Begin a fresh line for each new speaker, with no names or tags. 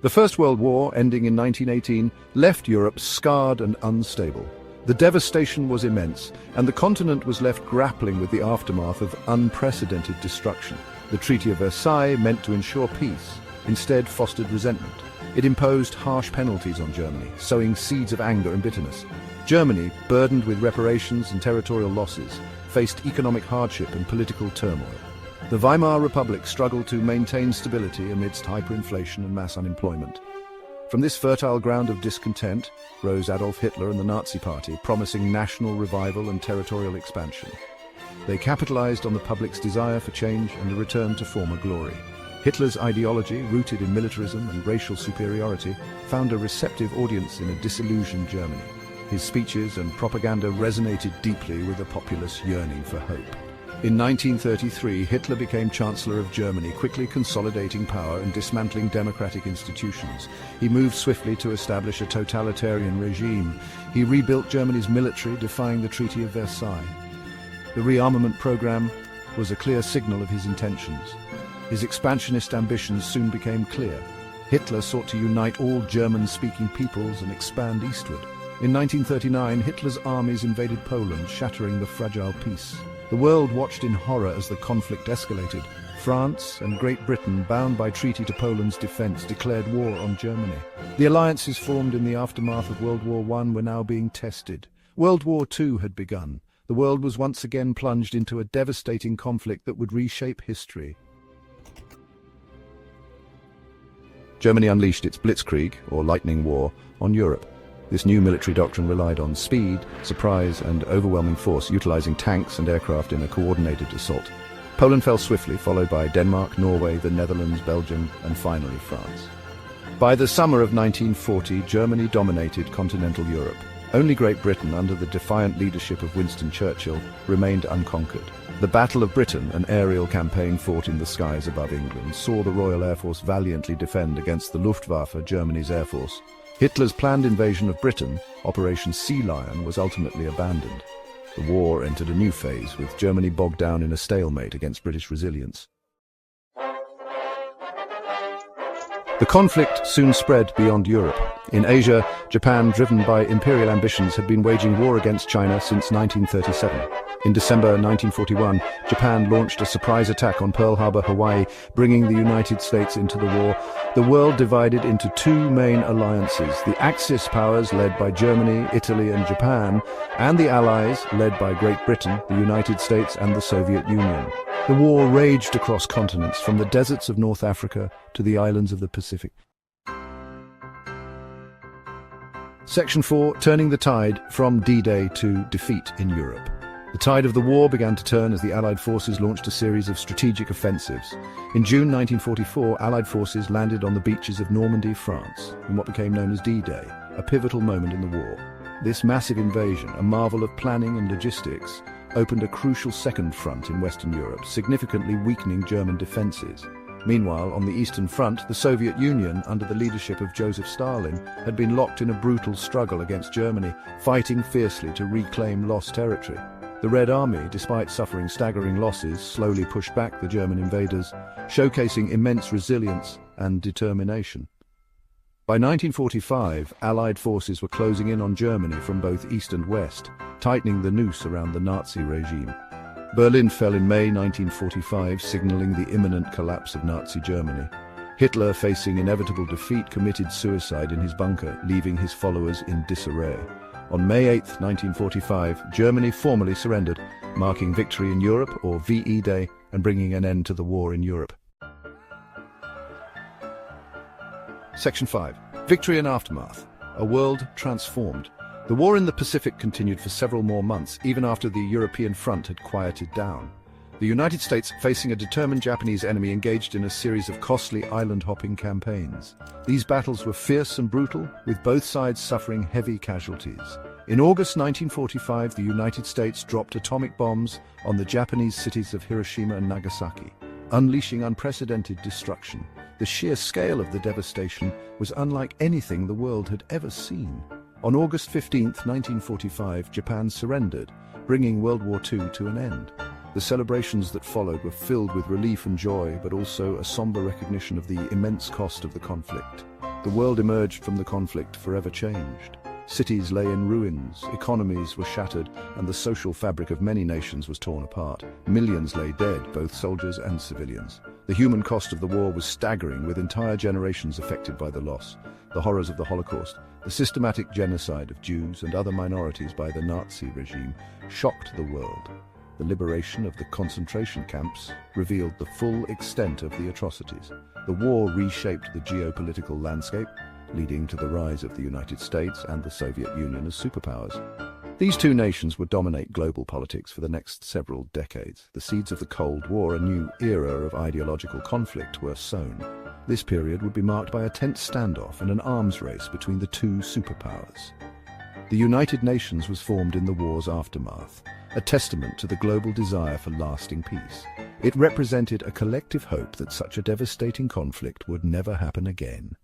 The First World War, ending in 1918, left Europe scarred and unstable. The devastation was immense, and the continent was left grappling with the aftermath of unprecedented destruction. The Treaty of Versailles, meant to ensure peace, instead fostered resentment. It imposed harsh penalties on Germany, sowing seeds of anger and bitterness. Germany, burdened with reparations and territorial losses, faced economic hardship and political turmoil. The Weimar Republic struggled to maintain stability amidst hyperinflation and mass unemployment. From this fertile ground of discontent rose Adolf Hitler and the Nazi Party, promising national revival and territorial expansion. They capitalized on the public's desire for change and a return to former glory. Hitler's ideology, rooted in militarism and racial superiority, found a receptive audience in a disillusioned Germany. His speeches and propaganda resonated deeply with the populace yearning for hope. In 1933, Hitler became Chancellor of Germany, quickly consolidating power and dismantling democratic institutions. He moved swiftly to establish a totalitarian regime. He rebuilt Germany's military, defying the Treaty of Versailles. The rearmament program was a clear signal of his intentions. His expansionist ambitions soon became clear. Hitler sought to unite all German-speaking peoples and expand eastward. In 1939, Hitler's armies invaded Poland, shattering the fragile peace. The world watched in horror as the conflict escalated. France and Great Britain, bound by treaty to Poland's defense, declared war on Germany. The alliances formed in the aftermath of World War I were now being tested. World War II had begun. The world was once again plunged into a devastating conflict that would reshape history. Germany unleashed its Blitzkrieg, or Lightning War, on Europe. This new military doctrine relied on speed, surprise, and overwhelming force, utilizing tanks and aircraft in a coordinated assault. Poland fell swiftly, followed by Denmark, Norway, the Netherlands, Belgium, and finally France. By the summer of 1940, Germany dominated continental Europe. Only Great Britain, under the defiant leadership of Winston Churchill, remained unconquered. The Battle of Britain, an aerial campaign fought in the skies above England, saw the Royal Air Force valiantly defend against the Luftwaffe, Germany's air force. Hitler's planned invasion of Britain, Operation Sea Lion, was ultimately abandoned. The war entered a new phase, with Germany bogged down in a stalemate against British resilience. The conflict soon spread beyond Europe. In Asia, Japan, driven by imperial ambitions, had been waging war against China since 1937. In December 1941, Japan launched a surprise attack on Pearl Harbor, Hawaii, bringing the United States into the war. The world divided into two main alliances: the Axis powers led by Germany, Italy, and Japan, and the Allies led by Great Britain, the United States, and the Soviet Union. The war raged across continents, from the deserts of North Africa to the islands of the Pacific. Section 4, turning the tide from D-Day to defeat in Europe. The tide of the war began to turn as the Allied forces launched a series of strategic offensives. In June 1944, Allied forces landed on the beaches of Normandy, France, in what became known as D-Day, a pivotal moment in the war. This massive invasion, a marvel of planning and logistics, opened a crucial second front in Western Europe, significantly weakening German defences. Meanwhile, on the Eastern Front, the Soviet Union, under the leadership of Joseph Stalin, had been locked in a brutal struggle against Germany, fighting fiercely to reclaim lost territory. The Red Army, despite suffering staggering losses, slowly pushed back the German invaders, showcasing immense resilience and determination. By 1945, Allied forces were closing in on Germany from both east and west, tightening the noose around the Nazi regime. Berlin fell in May 1945, signaling the imminent collapse of Nazi Germany. Hitler, facing inevitable defeat, committed suicide in his bunker, leaving his followers in disarray. On May 8, 1945, Germany formally surrendered, marking victory in Europe, or VE Day, and bringing an end to the war in Europe. Section 5. Victory and Aftermath. A world transformed. The war in the Pacific continued for several more months, even after the European front had quieted down. The United States, facing a determined Japanese enemy, engaged in a series of costly island-hopping campaigns. These battles were fierce and brutal, with both sides suffering heavy casualties. In August 1945, the United States dropped atomic bombs on the Japanese cities of Hiroshima and Nagasaki, unleashing unprecedented destruction. The sheer scale of the devastation was unlike anything the world had ever seen. On August 15, 1945, Japan surrendered, bringing World War II to an end. The celebrations that followed were filled with relief and joy, but also a somber recognition of the immense cost of the conflict. The world emerged from the conflict forever changed. Cities lay in ruins, economies were shattered, and the social fabric of many nations was torn apart. Millions lay dead, both soldiers and civilians. The human cost of the war was staggering, with entire generations affected by the loss. The horrors of the Holocaust, the systematic genocide of Jews and other minorities by the Nazi regime, shocked the world. The liberation of the concentration camps revealed the full extent of the atrocities. The war reshaped the geopolitical landscape, leading to the rise of the United States and the Soviet Union as superpowers. These two nations would dominate global politics for the next several decades. The seeds of the Cold War, a new era of ideological conflict, were sown. This period would be marked by a tense standoff and an arms race between the two superpowers. The United Nations was formed in the war's aftermath, a testament to the global desire for lasting peace. It represented a collective hope that such a devastating conflict would never happen again.